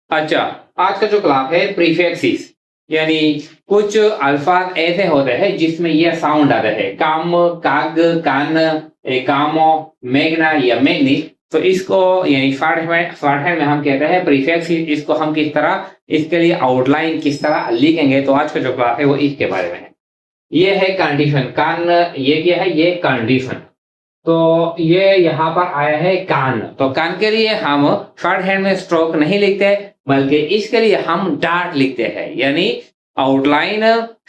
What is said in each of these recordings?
अच्छा, आज का जो क्लास है प्रीफिक्सेस, यानी कुछ अल्फाज ऐसे होते हैं जिसमें ये साउंड आता है, काम, काग, कान, कामो, मेघना या मेघनी। तो इसको यानी शॉर्टहैंड में हम कहते हैं प्रीफिक्स। इसको हम किस तरह, इसके लिए आउटलाइन किस तरह लिखेंगे, तो आज का जो क्लास है वो इसके बारे में है। ये है कंडीशन, कान, ये क्या है, ये कंडीशन। तो ये यहाँ पर आया है कान, तो कान के लिए हम शॉर्ट हैंड में स्ट्रोक नहीं लिखते, बल्कि इसके लिए हम डार्ट लिखते हैं, यानी आउटलाइन।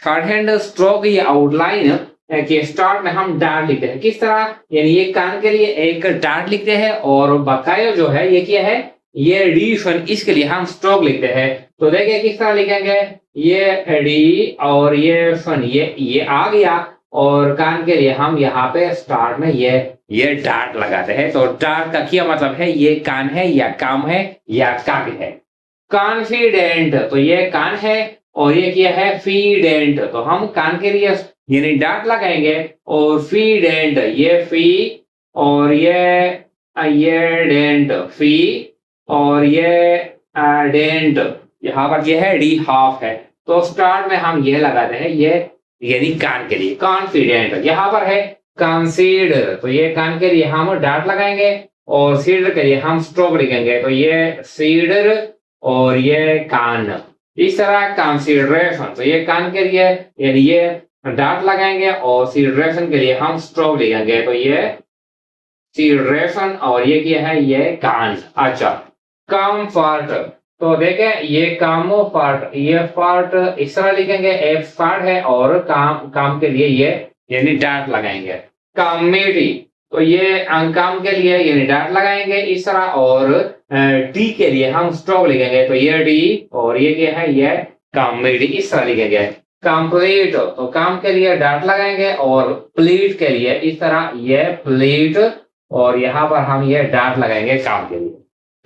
शॉर्ट हैंड स्ट्रोक या आउटलाइन के स्टार्ट में हम डार्ट लिखते हैं। किस तरह, यानी ये कान के लिए एक डार्ट लिखते हैं, और बकाया जो है ये क्या है, ये एडिशन, इसके लिए हम स्ट्रोक लिखते हैं। तो देखिए किस तरह लिखेंगे, ये डी और ये सन, ये आ गया, और कान के लिए हम यहाँ पे स्टार्ट में ये डार्ट लगाते हैं। तो डार्ट का क्या मतलब है, ये कान है या काम है या काग है। कॉन्फिडेंट, तो ये कान है, और ये क्या है, फीडेंट। तो हम कान के लिए यानी डार्ट लगाएंगे, और फीडेंट, ये फी, और ये डेंट, फी, और ये डेंट, यहाँ पर ये है डी हाफ है। तो स्टार्ट में हम ये लगाते हैं, ये यानी कान के लिए कॉन्फिडेंट। यहाँ पर है कंसीडर, तो ये कान के लिए हम डार्ट लगाएंगे, और सीडर के लिए हम स्ट्रोक लिखेंगे। तो ये सीडर और ये कान। इस तरह कंसीडरेशन, तो ये कान के लिए यानी ये डार्ट लगाएंगे, और सीडरेशन के लिए हम स्ट्रोक लिखेंगे। तो ये सीडरेशन, और ये क्या है, ये कान। अच्छा, कम्फर्ट, तो देखें ये कामोफर्ट, ये फर्ट इस तरह लिखेंगे, एफ फर्ट है, और काम के लिए ये यानी डार्ट लगाएंगे। कॉमेडी, तो ये काम के लिए यानी डार्ट लगाएंगे इस तरह, और डी के लिए हम स्ट्रोक लिखेंगे। तो ये डी, और ये क्या है, ये कॉमेडी, इस तरह लिखेंगे। कंप्लीट, तो काम के लिए डार्ट लगाएंगे, और प्लीट के लिए इस तरह, ये प्लीट, और यहाँ पर हम ये डार्ट लगाएंगे काम के लिए।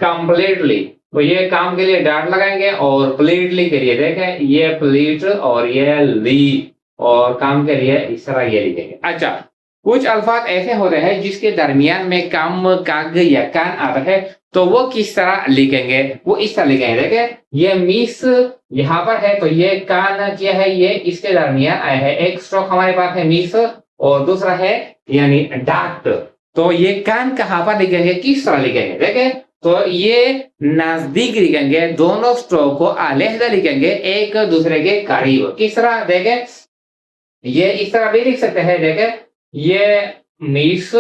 कंप्लीटली, तो ये काम के लिए डार्ट लगाएंगे, और प्लीटली के लिए देखें, ये प्लीट और ये ली, और काम के लिए इस तरह ये लिखेंगे। अच्छा, कुछ अल्फाज ऐसे होते हैं जिसके दरमियान में काम, काग या कान आता है, तो वो किस तरह लिखेंगे, वो इस तरह लिखेंगे। देखें ये मिस यहाँ पर है, तो ये कान क्या है, ये इसके दरमियान आया है। एक स्ट्रोक हमारे पास है मिस, और दूसरा है यानी डार्ट। तो ये कान कहाँ पर लिखेंगे, किस तरह लिखेंगे, देखें तो ये नजदीक लिखेंगे, दोनों स्ट्रोक को अलग लिखेंगे, एक दूसरे के करीब। किस तरह देखें, ये इस तरह भी लिख सकते हैं, देखें ये मिस,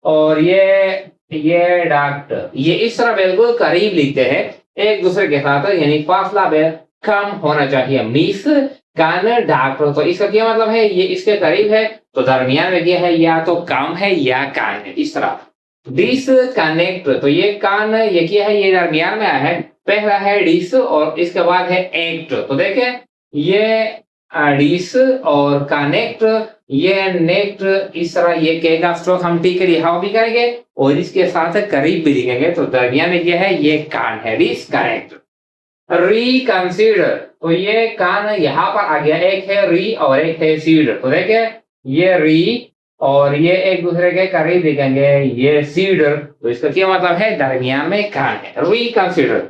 और ये डॉक्टर, ये इस तरह बिल्कुल करीब लिखते हैं एक दूसरे के साथ, यानी फासला कम होना चाहिए। मिस, कान, डॉक्टर, तो इसका क्या मतलब है, ये इसके करीब है, तो दरमियान में क्या है, या तो कम है या कान है, इस तरह। डिसकनेक्ट, तो ये कान, ये क्या है, ये दरमियान में आया है। पहला है डिस, और इसके बाद है एक्ट, तो देखें ये डिस और कनेक्ट, ये नेक्ट, इस तरह ये के का स्ट्रोक हम टी के लिए हाउ भी करेंगे, और इसके साथ करीब भी लिखेंगे, तो दरमियान में क्या है, ये कान है, डिसकनेक्ट। रिकंसीडर, तो ये कान यहाँ पर आ गया, एक है री और एक है सीडर, तो देखे ये री, और ये एक दूसरे के करीब लिखेंगे, ये सीडर, तो इसका क्या मतलब है, दरमियान में कान है, रिकंसीडर।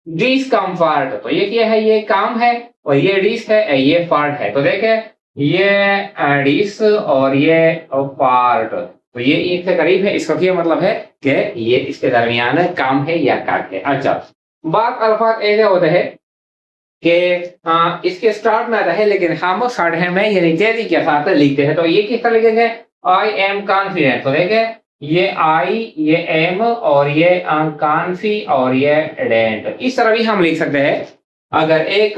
डिस्कम्फर्ट, तो ये क्या है, ये काम है, और ये डिस है, ये फार्ट है, तो देखे ये डिस और ये फार्ट, तो ये इनसे करीब है, इसका क्या मतलब है कि ये इसके दरमियान काम है या काट है। अच्छा, बात अल्फाज ऐसे होते हैं कि इसके स्टार्ट में आता है, लेकिन हम शॉर्ट हैंड में यानी तेजी के साथ लिखते हैं। तो ये किस तरह लिखेंगे, आई एम कॉन्फिडेंट, तो देखे ये आई, ये एम, और ये कॉन्फी, और ये डेंट, इस तरह भी हम लिख सकते हैं। अगर एक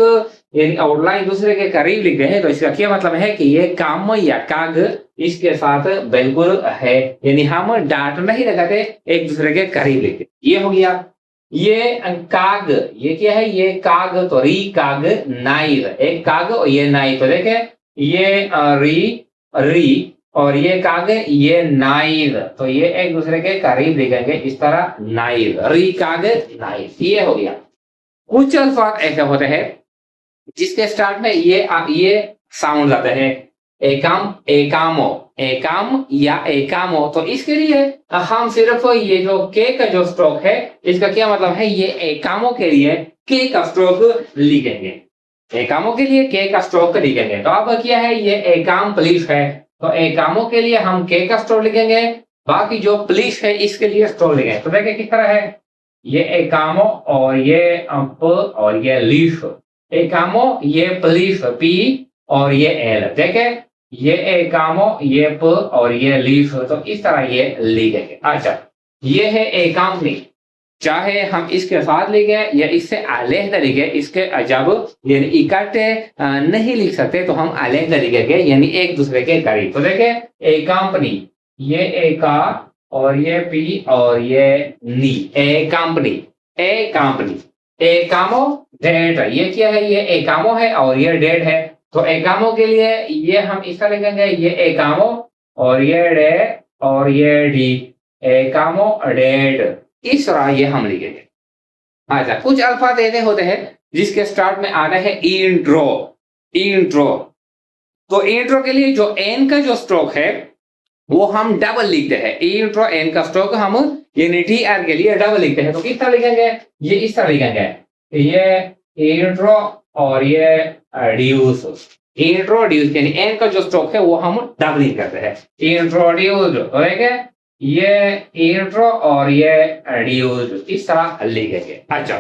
यानी आउटलाइन दूसरे के करीब लिखते हैं, तो इसका क्या मतलब है कि ये काम या काग इसके साथ बिल्कुल है, यानी हम डाट नहीं लगाते, एक दूसरे के करीब लिखते। ये हो गया। ये काग, ये क्या है, ये काग, तो री काग नाइव, एक काग और ये नाइव, तो देखे ये री, और ये काग, ये नाइव, तो ये एक दूसरे के करीब लिखेंगे इस तरह, नाइव, री काग नाइव, ये हो गया। कुछ अल्फाज ऐसे होते हैं जिसके स्टार्ट में ये साउंड आते हैं, एकाम, एकामो, एकाम या एकामो। तो इसके लिए हम सिर्फ ये जो के का जो स्ट्रोक है इसका क्या मतलब है, ये एकामो के लिए के का स्ट्रोक लिखेंगे, एकामो के लिए के का स्ट्रोक लिखेंगे। तो अब क्या है, ये एकाम प्लीश है, तो एकामो के लिए हम के का स्ट्रोक लिखेंगे, बाकी जो प्लीश है इसके लिए स्ट्रोक लिखेंगे। तो देखिए किस तरह है, ये एकामो और ये प और ये लीश, एकामो ये प्लीश पी और ये एल, देखे ये एकामो ये प और ये लीश, तो इस तरह ये लिखेंगे। अच्छा, ये है एकामनी, चाहे हम इसके साथ लिखे या इससे अलग लिखे, इसके जब यानी इकट्ठे नहीं लिख सकते तो हम अलग लिखेंगे, यानी एक दूसरे के करीब। तो देखे ए कंपनी, ये एका और ये पी और ये नी, ए कंपनी, ए कंपनी, ए कामो डेट, ये क्या है, ये ए कामो है और ये डेट है। तो ए कामो के लिए ये हम इसका लिखेंगे, ये ए कामो और ये डे और ये डी, ए कामो डेट, इस तरह ये हम लिखेंगे। अच्छा, कुछ अल्फाज ऐसे होते हैं जिसके स्टार्ट में आता है इंट्रो, इंट्रो। तो इंट्रो के लिए जो एन का जो स्ट्रोक है वो हम डबल लिखते हैं, इंट्रो एन का स्ट्रोक हम यानी टी आर के लिए डबल लिखते हैं। तो किस तरह लिखेंगे, ये इस तरह लिखेंगे, ये इंट्रो और ये ड्यूस, इंट्रोड्यूस यानी एन का जो स्ट्रोक है वो हम डबल करते हैं, इंट्रोड्यूस। तो देखें ये इंट्रो और ये ड्यूस, इस तरह लिखेंगे। अच्छा,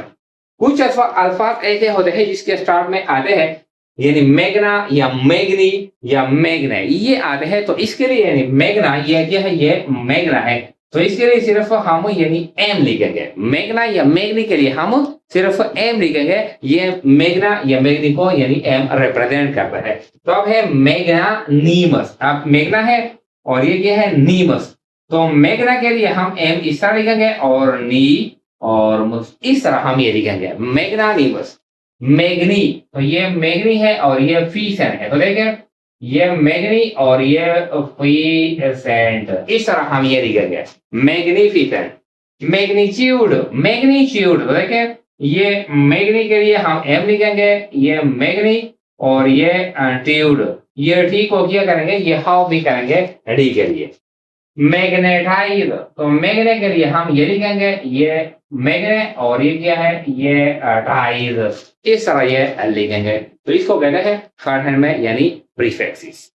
कुछ अल्फाज ऐसे होते हैं जिसके स्टार्ट में आते हैं यानी मेघना या मेघनी या मेघने, ये आते हैं। तो इसके लिए यानी मेघना ये क्या है, ये मेघना है, तो इसके लिए सिर्फ हम यानी एम लिखेंगे, मेघना या मेघनी के लिए हम सिर्फ एम लिखेंगे, ये मेघना या मेघनी को यानी एम रिप्रेजेंट करता है। तो अब है मेघना नीमस, अब मेघना है और ये क्या है नीमस, तो मेघना के लिए हम एम इस तरह लिखेंगे और नी और मुस, इस तरह हम ये लिखेंगे मेघना नीमस। मेघनी, तो ये मेघनी है और ये फीसेंट है, तो देखें ये मेघनी और ये फीसेंट, इस तरह हम ये लिखेंगे मैग्निफिसेंट। मैग्नीट्यूड, मैग्नीट्यूड, तो देखें ये मेघनी के लिए हम एम लिखेंगे, ये मेघनी और ये ट्यूड, ये टी को क्या करेंगे, ये हाउ भी करेंगे डी के लिए। मैग्नेटाइज, तो मैग्ने के लिए हम ये लिखेंगे, ये मैग्ने और ये क्या है, ये टाइज, इस तरह ये लिखेंगे। तो इसको कहते हैं शॉर्ट हैंड में यानी प्रीफिक्सेस।